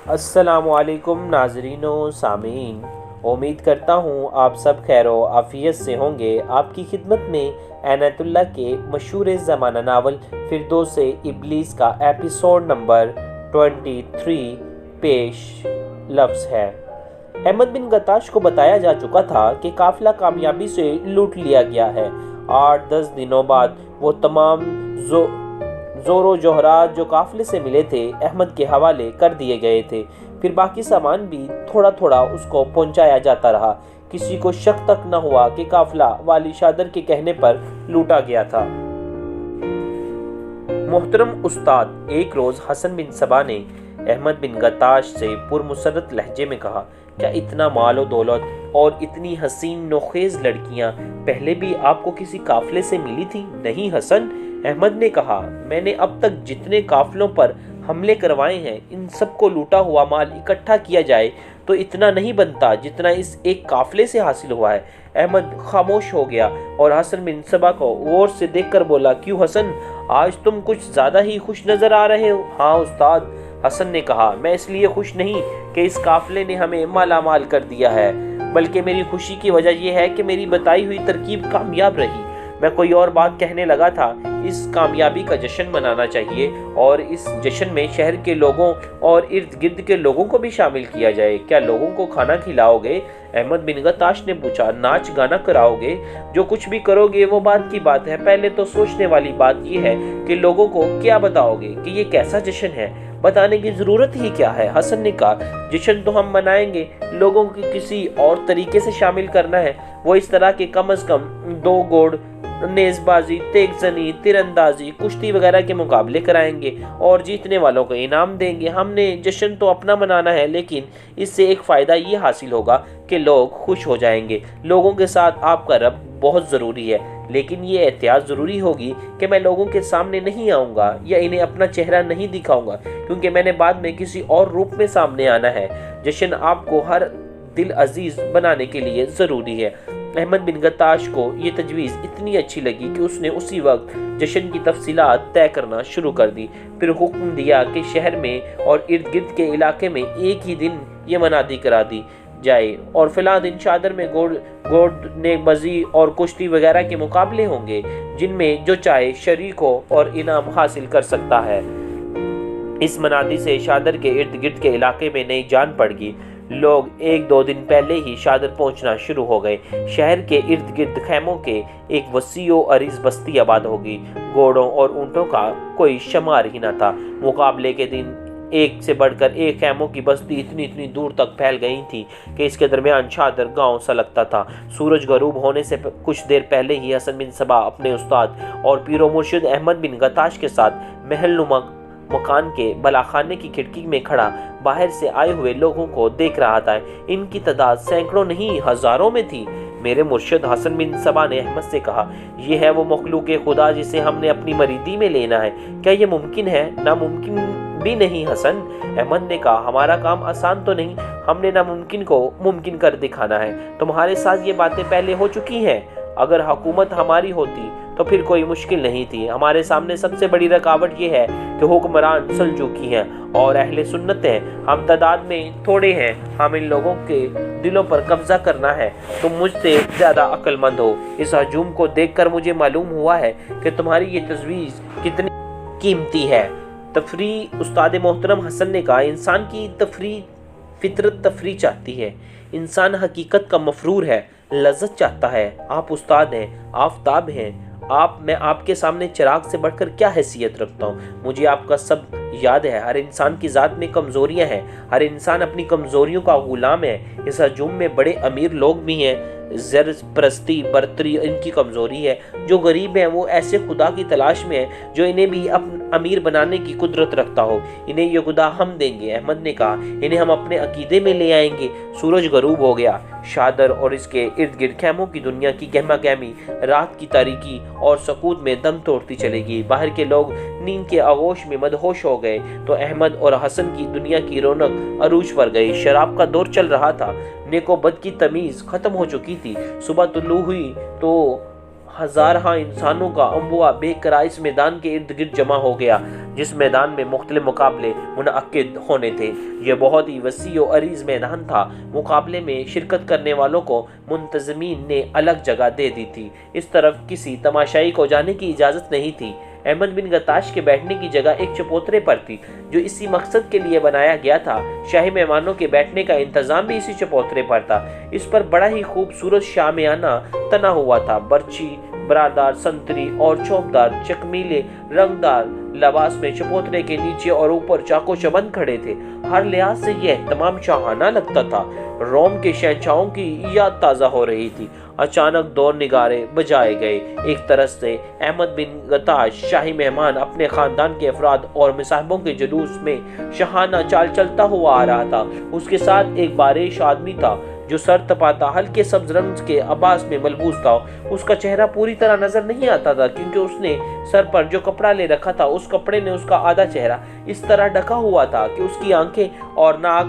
السلام علیکم ناظرین و سامعین، امید کرتا ہوں آپ سب خیر و عافیت سے ہوں گے۔ آپ کی خدمت میں عنایت اللہ کے مشہور زمانہ ناول فردوس ابلیس کا ایپیسوڈ نمبر 23 پیش لفظ ہے۔ احمد بن گتاش کو بتایا جا چکا تھا کہ قافلہ کامیابی سے لوٹ لیا گیا ہے۔ 8-10 دنوں بعد وہ تمام زور و جوہرات جو قافلے سے ملے تھے احمد کے حوالے کر دیے گئے تھے۔ پھر باقی سامان بھی تھوڑا تھوڑا اس کو پہنچایا جاتا رہا۔ کسی کو شک تک نہ ہوا کہ قافلہ والی شادر کے کہنے پر لوٹا گیا تھا۔ محترم استاد، ایک روز حسن بن صبا نے احمد بن گتاش سے پرمسرت لہجے میں کہا، کیا اتنا مال و دولت اور اتنی حسین نوخیز لڑکیاں پہلے بھی آپ کو کسی قافلے سے ملی تھی؟ نہیں حسن، احمد نے کہا، میں نے اب تک جتنے قافلوں پر حملے کروائے ہیں ان سب کو لوٹا ہوا مال اکٹھا کیا جائے تو اتنا نہیں بنتا جتنا اس ایک قافلے سے حاصل ہوا ہے۔ احمد خاموش ہو گیا اور حسن بن صبا کو غور سے دیکھ کر بولا، کیوں حسن، آج تم کچھ زیادہ ہی خوش نظر آ رہے ہو؟ ہاں استاد، حسن نے کہا، میں اس لیے خوش نہیں کہ اس قافلے نے ہمیں مالا مال کر دیا ہے، بلکہ میری خوشی کی وجہ یہ ہے کہ میری بتائی ہوئی ترکیب کامیاب رہی۔ میں کوئی اور بات کہنے لگا تھا، اس کامیابی کا جشن منانا چاہیے اور اس جشن میں شہر کے لوگوں اور ارد گرد کے لوگوں کو بھی شامل کیا جائے۔ کیا لوگوں کو کھانا کھلاؤ گے؟ احمد بن گتاش نے پوچھا۔ ناچ گانا کراؤ گے؟ جو کچھ بھی کرو گے وہ بات کی بات ہے، پہلے تو سوچنے والی بات یہ ہے کہ لوگوں کو کیا بتاؤ گے کہ یہ کیسا جشن ہے؟ بتانے کی ضرورت ہی کیا ہے؟ حسن نے کہا، جشن تو ہم منائیں گے، لوگوں کو کسی اور طریقے سے شامل کرنا ہے۔ وہ اس طرح کے کم از کم 2 گوڑ نیز بازی، تیگ زنی، تیر اندازی، کشتی وغیرہ کے مقابلے کرائیں گے اور جیتنے والوں کو انعام دیں گے۔ ہم نے جشن تو اپنا منانا ہے، لیکن اس سے ایک فائدہ یہ حاصل ہوگا کہ لوگ خوش ہو جائیں گے۔ لوگوں کے ساتھ آپ کا رب بہت ضروری ہے، لیکن یہ احتیاط ضروری ہوگی کہ میں لوگوں کے سامنے نہیں آؤں گا یا انہیں اپنا چہرہ نہیں دکھاؤں گا، کیونکہ میں نے بعد میں کسی اور روپ میں سامنے آنا ہے۔ جشن آپ کو ہر دل عزیز بنانے کے لیے ضروری ہے۔ احمد بن گتاش کو یہ تجویز اتنی اچھی لگی کہ اس نے اسی وقت جشن کی تفصیلات طے کرنا شروع کر دی۔ پھر حکم دیا کہ شہر میں اور ارد گرد کے علاقے میں ایک ہی دن یہ منادی کرا دی جائے اور فلاں دن شادر میں گوڑ نیک بازی اور کشتی وغیرہ کے مقابلے ہوں گے، جن میں جو چاہے شریک ہو اور انعام حاصل کر سکتا ہے۔ اس منادی سے شادر کے ارد گرد کے علاقے میں نئی جان پڑ گئی۔ لوگ 1-2 دن پہلے ہی شادر پہنچنا شروع ہو گئے۔ شہر کے ارد گرد خیموں کے ایک وسیع و عریض بستی آباد ہوگی۔ گھوڑوں اور اونٹوں کا کوئی شمار ہی نہ تھا۔ مقابلے کے دن ایک سے بڑھ کر ایک خیموں کی بستی اتنی دور تک پھیل گئی تھی کہ اس کے درمیان شادر گاؤں سا لگتا تھا۔ سورج غروب ہونے سے کچھ دیر پہلے ہی حسن بن صبا اپنے استاد اور پیر و مرشد احمد بن گتاش کے ساتھ محل نما مکان کے بلاخانے کی کھڑکی میں کھڑا باہر سے آئے ہوئے لوگوں کو دیکھ رہا تھا۔ ان کی تعداد سینکڑوں نہیں ہزاروں میں تھی۔ میرے مرشد حسن بن صبا نے احمد سے کہا، یہ ہے وہ مخلوق خدا جسے ہم نے اپنی مریدی میں لینا ہے۔ کیا یہ ممکن ہے؟ ناممکن بھی نہیں حسن، احمد نے کہا، ہمارا کام آسان تو نہیں، ہم نے ناممکن کو ممکن کر دکھانا ہے۔ تمہارے ساتھ یہ باتیں پہلے ہو چکی ہیں۔ اگر حکومت ہماری ہوتی تو پھر کوئی مشکل نہیں تھی۔ ہمارے سامنے سب سے بڑی رکاوٹ یہ ہے کہ حکمران سلجوقی ہیں اور اہل سنت ہیں۔ ہم تعداد میں تھوڑے ہیں، ہم ان لوگوں کے دلوں پر قبضہ کرنا ہے۔ تم مجھ سے زیادہ عقل مند ہو۔ اس ہجوم کو دیکھ کر مجھے معلوم ہوا ہے کہ تمہاری یہ تجویز کتنی قیمتی ہے۔ تفریح، استاد محترم حسن نے کہا، انسان کی فطرت تفریح چاہتی ہے۔ انسان حقیقت کا مفرور ہے، لذت چاہتا ہے۔ آپ استاد ہیں، آفتاب ہیں، میں آپ کے سامنے چراغ سے بڑھ کر کیا حیثیت رکھتا ہوں؟ مجھے آپ کا سب یاد ہے۔ ہر انسان کی ذات میں کمزوریاں ہیں، ہر انسان اپنی کمزوریوں کا غلام ہے۔ اس ہجوم میں بڑے امیر لوگ بھی ہیں، زر پرستی برتری ان کی کمزوری ہے۔ جو غریب ہیں وہ ایسے خدا کی تلاش میں ہیں جو انہیں بھی امیر بنانے کی قدرت رکھتا ہو۔ انہیں یہ خدا ہم دیں گے، احمد نے کہا، انہیں ہم اپنے عقیدے میں لے آئیں گے۔ سورج غروب ہو گیا۔ شادر اور اس کے ارد گرد خیموں کی دنیا کی گہما گہمی رات کی تاریکی اور سکوت میں دم توڑتی چلے گی۔ باہر کے لوگ نیند کے آغوش میں مدہوش ہو گئے تو احمد اور حسن کی دنیا کی رونق عروج پر گئی۔ شراب کا دور چل رہا تھا، نیک و بد کی تمیز ختم ہو چکی تھی۔ صبح طلوع ہوئی تو ہزارہ انسانوں کا انبوہ بے قرار اس میدان کے ارد گرد جمع ہو گیا جس میدان میں مختلف مقابلے منعقد ہونے تھے۔ یہ بہت ہی وسیع و عریض میدان تھا۔ مقابلے میں شرکت کرنے والوں کو منتظمین نے الگ جگہ دے دی تھی۔ اس طرف کسی تماشائی کو جانے کی اجازت نہیں تھی۔ احمد بن گتاش کے بیٹھنے کی جگہ ایک چبوترے پر تھی جو اسی مقصد کے لیے بنایا گیا تھا۔ شاہی مہمانوں کے بیٹھنے کا انتظام بھی اسی چبوترے پر تھا۔ اس پر بڑا ہی خوبصورت شامیانہ تنا ہوا تھا۔ برچی، برادار، سنتری اور چوبدار چکمیلے رنگدار لباس میں چبوترے کے نیچے اور اوپر چاقو چبند کھڑے تھے۔ ہر لحاظ سے یہ اہتمام شاہانہ لگتا تھا۔ روم کے شہنشاہوں کی یاد تازہ ہو رہی تھی۔ اچانک دو نگارے بجائے گئے۔ ایک طرف سے احمد بن گتاش شاہی مہمان اپنے خاندان کے افراد اور مصاحبوں کے جلوس میں شاہانہ چال چلتا ہوا آ رہا تھا۔ اس کے ساتھ ایک باریش آدمی تھا جو سر تپاتا ہلکے سبز رنگ کے عباس میں ملبوس تھا۔ اس کا چہرہ پوری طرح نظر نہیں آتا تھا کیونکہ اس نے سر پر جو کپڑا لے رکھا تھا اس کپڑے نے اس کا آدھا چہرہ اس طرح ڈھکا ہوا تھا کہ اس کی آنکھیں اور ناک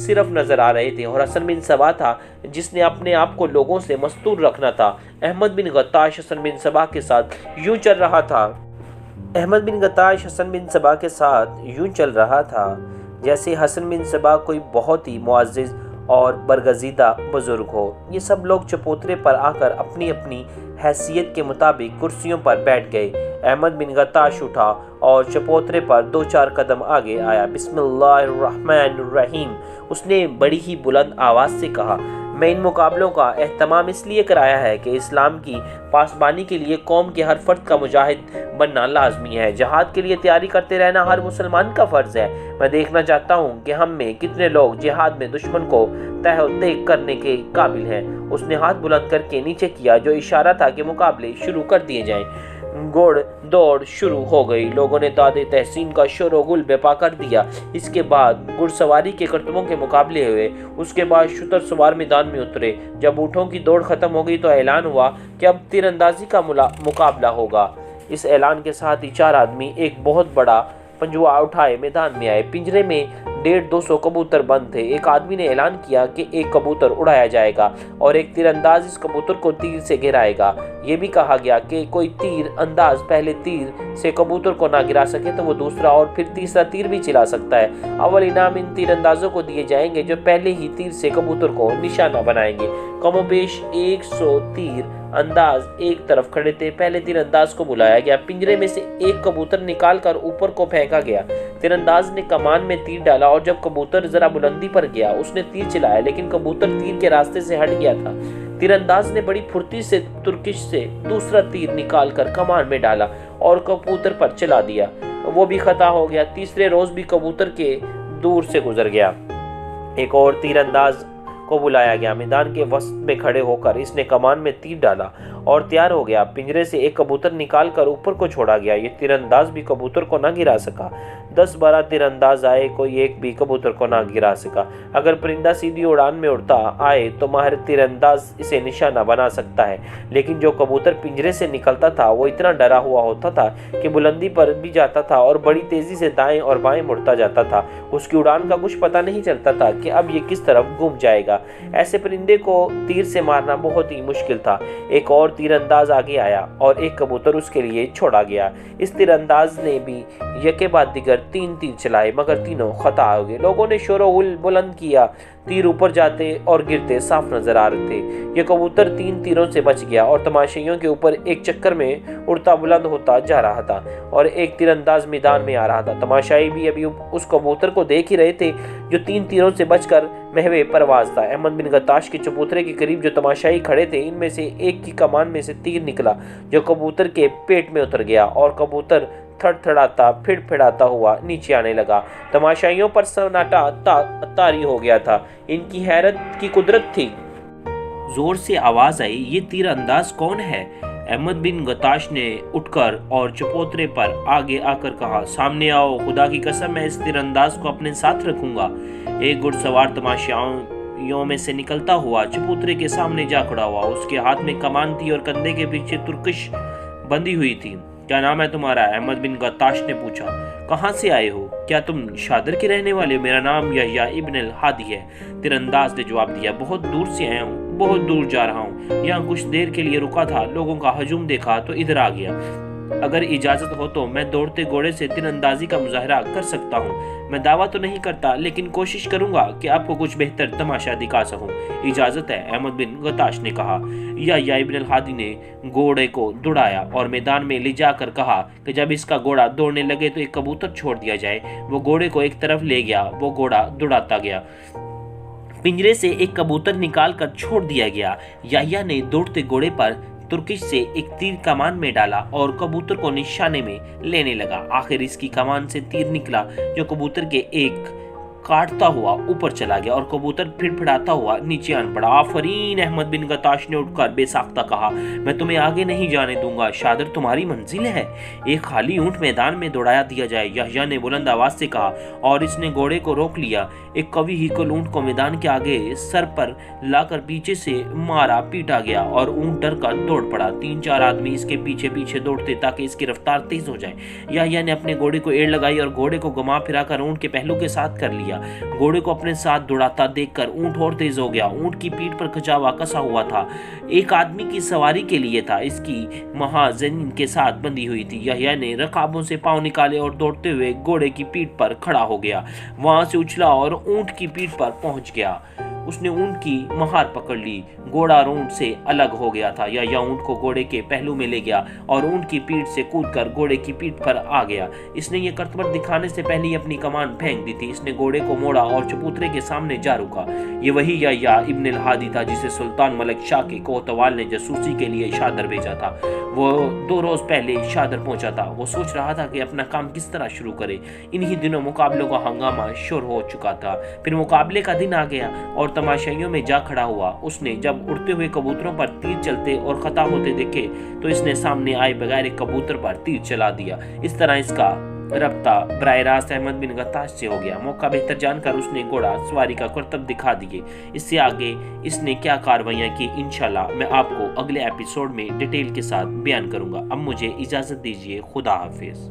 صرف نظر آ رہے تھے، اور حسن بن صبا تھا جس نے اپنے آپ کو لوگوں سے مستور رکھنا تھا۔ احمد بن گتاش حسن بن صبا کے ساتھ یوں چل رہا تھا جیسے حسن بن صبا کوئی بہت ہی معزز اور برگزیدہ بزرگ ہو۔ یہ سب لوگ چبوترے پر آ کر اپنی اپنی حیثیت کے مطابق کرسیوں پر بیٹھ گئے۔ احمد بن گتاش اٹھا اور چبوترے پر 2-4 قدم آگے آیا۔ بسم اللہ الرحمن الرحیم، اس نے بڑی ہی بلند آواز سے کہا۔ میں ان مقابلوں کا اہتمام اس لیے کرایا ہے کہ اسلام کی پاسبانی کے لیے قوم کے ہر فرد کا مجاہد بننا لازمی ہے۔ جہاد کے لیے تیاری کرتے رہنا ہر مسلمان کا فرض ہے۔ میں دیکھنا چاہتا ہوں کہ ہم میں کتنے لوگ جہاد میں دشمن کو تہ و تیگ کرنے کے قابل ہیں۔ اس نے ہاتھ بلند کر کے نیچے کیا جو اشارہ تھا کہ مقابلے شروع کر دیے جائیں۔ گھوڑ دوڑ شروع ہو گئی۔ لوگوں نے داد تحسین کا شور و گل بپا کر دیا۔ اس کے بعد گھڑ سواری کے کرتبوں کے مقابلے ہوئے۔ اس کے بعد شتر سوار میدان میں اترے۔ جب اونٹوں کی دوڑ ختم ہو گئی تو اعلان ہوا کہ اب تیر اندازی کا مقابلہ ہوگا۔ اس اعلان کے ساتھ ہی 4 آدمی ایک بہت بڑا پنجوا اٹھائے میدان میں آئے۔ پنجرے میں 150-200 کبوتر بند تھے۔ ایک آدمی نے اعلان کیا کہ ایک کبوتر اڑایا جائے گا اور ایک تیر انداز اس کبوتر کو تیر سے گرائے گا۔ یہ بھی کہا گیا کہ کوئی تیر انداز پہلے تیر سے کبوتر کو نہ گرا سکے تو وہ دوسرا اور پھر تیسرا تیر بھی چلا سکتا ہے۔ اول انعام ان تیر اندازوں کو دیے جائیں گے جو پہلے ہی تیر سے کبوتر کو نشانہ بنائیں گے۔ کم و بیش 100 تیر انداز ایک طرف کھڑے تھے۔ پہلے تیر انداز کو بلایا گیا۔ پنجرے میں سے ایک کبوتر نکال کر اوپر کو پھینکا گیا۔ تیر انداز نے کمان میں تیر ڈالا اور جب کبوتر ذرا بلندی پر گیا اس نے تیر چلایا لیکن کبوتر تیر کے راستے سے ہٹ گیا تھا۔ تیر انداز نے بڑی پھرتی سے ترکش سے دوسرا تیر نکال کر کمان میں ڈالا اور کبوتر پر چلا دیا۔ وہ بھی خطا ہو گیا۔ تیسرے روز بھی کبوتر کے دور سے گزر گیا۔ ایک اور تیر انداز کو بلایا گیا۔ میدان کے وسط میں کھڑے ہو کر اس نے کمان میں تیر ڈالا اور تیار ہو گیا۔ پنجرے سے ایک کبوتر نکال کر اوپر کو چھوڑا گیا۔ یہ تیر انداز بھی کبوتر کو نہ گرا سکا۔ 10-12 تیر انداز آئے، کوئی ایک بھی کبوتر کو نہ گرا سکا۔ اگر پرندہ سیدھی اڑان میں اڑتا آئے تو ماہر تیر انداز اسے نشانہ بنا سکتا ہے، لیکن جو کبوتر پنجرے سے نکلتا تھا وہ اتنا ڈرا ہوا ہوتا تھا کہ بلندی پر بھی جاتا تھا اور بڑی تیزی سے دائیں اور بائیں مڑتا جاتا تھا۔ اس کی اڑان کا کچھ پتہ نہیں چلتا تھا کہ اب یہ کس طرف گھوم جائے گا۔ ایسے پرندے کو تیر سے مارنا بہت ہی مشکل تھا۔ ایک اور تیر انداز آگے آیا اور ایک کبوتر اس کے لیے چھوڑا گیا۔ اس تیر انداز نے بھی یکے بعد دیگر 3 تیر چلائے مگر تینوں خطا ہو گئے۔ لوگوں نے شور و غل بلند کیا۔ تیر اوپر جاتے اور گرتے صاف نظر آ رہے تھے۔ یہ کبوتر 3 تیروں سے بچ گیا اور تماشائیوں کے اوپر ایک چکر میں اڑتا بلند ہوتا جا رہا تھا اور ایک تیر انداز میدان میں آ رہا تھا۔ تماشائی بھی ابھی اس کبوتر کو دیکھ ہی رہے تھے جو 3 تیروں سے بچ کر محو پرواز تھا۔ احمد بن گتاش کے چبوترے کے قریب جو تماشائی کھڑے تھے ان میں سے ایک کی کمان میں سے تیر نکلا جو کبوتر کے پیٹ میں اتر گیا اور کبوتر تھڑ تھڑاتا پھڑ پھڑاتا ہوا نیچے آنے لگا۔ تماشائیوں پر سناٹا طاری ہو گیا تھا۔ ان کی حیرت کی قدرت تھی۔ زور سے آواز آئی، یہ تیر انداز کون ہے؟ احمد بن گتاش نے اٹھ کر اور چبوترے پر آگے آ کر کہا، سامنے آؤ، خدا کی قسم میں اس تیر انداز کو اپنے ساتھ رکھوں گا۔ ایک گھڑ سوار تماشائیوں میں سے نکلتا ہوا چبوترے کے سامنے جا کھڑا ہوا۔ اس کے ہاتھ میں کمان تھی اور کندھے کے پیچھے ترکش بندھی ہوئی تھی۔ کیا نام ہے تمہارا؟ احمد بن گتاش نے پوچھا۔ کہاں سے آئے ہو؟ کیا تم شادر کے رہنے والے ہو؟ میرا نام یحییٰ ابن الہادی ہے، تیر انداز نے جواب دیا۔ بہت دور سے آیا ہوں، بہت دور جا رہا ہوں، یہاں کچھ دیر کے لیے رکا تھا، لوگوں کا ہجوم دیکھا تو ادھر آ گیا۔ اگر اجازت ہو تو میں دوڑتے گھوڑے سے تیر اندازی کا مظاہرہ کر سکتا ہوں۔ میں دعویٰ تو نہیں کرتا، لیکن کوشش کروں گا کہ آپ کو کچھ بہتر تماشا دکھا سکوں۔ اجازت ہے، احمد بن غطاش نے کہا۔ یحییٰ ابن الہادی نے گھوڑے کو دوڑایا اور میدان میں لے جا کر کہا کہ جب اس کا گھوڑا دوڑنے لگے تو ایک کبوتر چھوڑ دیا جائے۔ وہ گھوڑے کو ایک طرف لے گیا، وہ گھوڑا دوڑاتا گیا، پنجرے سے ایک کبوتر نکال کر چھوڑ دیا گیا۔ یحییٰ نے دوڑتے گھوڑے پر ترکش سے ایک تیر کمان میں ڈالا اور کبوتر کو نشانے میں لینے لگا۔ آخر اس کی کمان سے تیر نکلا جو کبوتر کے ایک کاٹتا ہوا اوپر چلا گیا اور کبوتر پھڑ پھڑاتا ہوا نیچے آن پڑا۔ آفرین، احمد بن غطاش نے اٹھ کر بے ساختہ کہا، میں تمہیں آگے نہیں جانے دوں گا، شادر تمہاری منزل ہے۔ ایک خالی اونٹ میدان میں دوڑایا دیا جائے، یحییٰ نے بلند آواز سے کہا، اور اس نے گھوڑے کو روک لیا۔ ایک قوی ہیکل اونٹ کو میدان کے آگے سر پر لا کر پیچھے سے مارا پیٹا گیا اور اونٹ ڈر کر دوڑ پڑا۔ 3-4 آدمی اس کے پیچھے پیچھے دوڑتے تاکہ اس کی رفتار تیز ہو جائے۔ یحییٰ نے اپنے گھوڑے کو ایڑ لگائی اور گھوڑے کو گھما پھرا کر اونٹ کے پہلو کے ساتھ کر لیا۔ گھوڑے کو اپنے ساتھ دوڑاتا دیکھ کر اونٹ اور تیز ہو گیا۔ اونٹ کی پیٹھ پر کھچاوا کسا ہوا تھا، ایک آدمی کی سواری کے لیے تھا، اس کی مہا زمین کے ساتھ بندھی ہوئی تھی۔ یحییٰ نے رکابوں سے پاؤں نکالے اور دوڑتے ہوئے گھوڑے کی پیٹھ پر کھڑا ہو گیا، وہاں سے اچھلا اور اونٹ کی پیٹھ پر پہنچ گیا۔ اس نے اونٹ کی مہار پکڑ لی، گھوڑا اونٹ سے الگ ہو گیا تھا۔ یحییٰ اونٹ کو گھوڑے کے پہلو میں لے گیا اور اونٹ کی پیٹھ سے کود کر گھوڑے کی پیٹھ پر آ گیا۔ اس نے یہ کرتبت دکھانے سے پہلے ہی اپنی کمان پھینک دی تھی۔ اس نے گھوڑے کو موڑا اور چبوترے کے سامنے جا رکا۔ یہ وہی یحییٰ ابن الہادی تھا جسے سلطان ملک شاہ کے کوتوال نے جاسوسی کے لیے شادر بھیجا تھا۔ وہ 2 روز پہلے شادر پہنچا تھا۔ وہ سوچ رہا تھا کہ اپنا کام کس طرح شروع کرے۔ انہی دنوں مقابلوں کا ہنگامہ شروع ہو چکا تھا۔ پھر مقابلے کا دن آ گیا اور تماشائیوں میں جا کھڑا ہوا۔ اس نے جب اڑتے ہوئے کبوتروں پر تیر چلتے اور خطا ہوتے دیکھے تو اس نے سامنے آئے بغیر ایک کبوتر پر تیر چلا دیا۔ اس طرح اس کا رابطہ براہ راست احمد بن غطاش سے ہو گیا۔ موقع بہتر جان کر اس نے گھوڑا سواری کا کرتب دکھا دیے۔ اس سے آگے اس نے کیا کاروائیاں کی انشاءاللہ میں آپ کو اگلے ایپیسوڈ میں ڈیٹیل کے ساتھ بیان کروں گا۔ اب مجھے اجازت دیجیے، خدا حافظ۔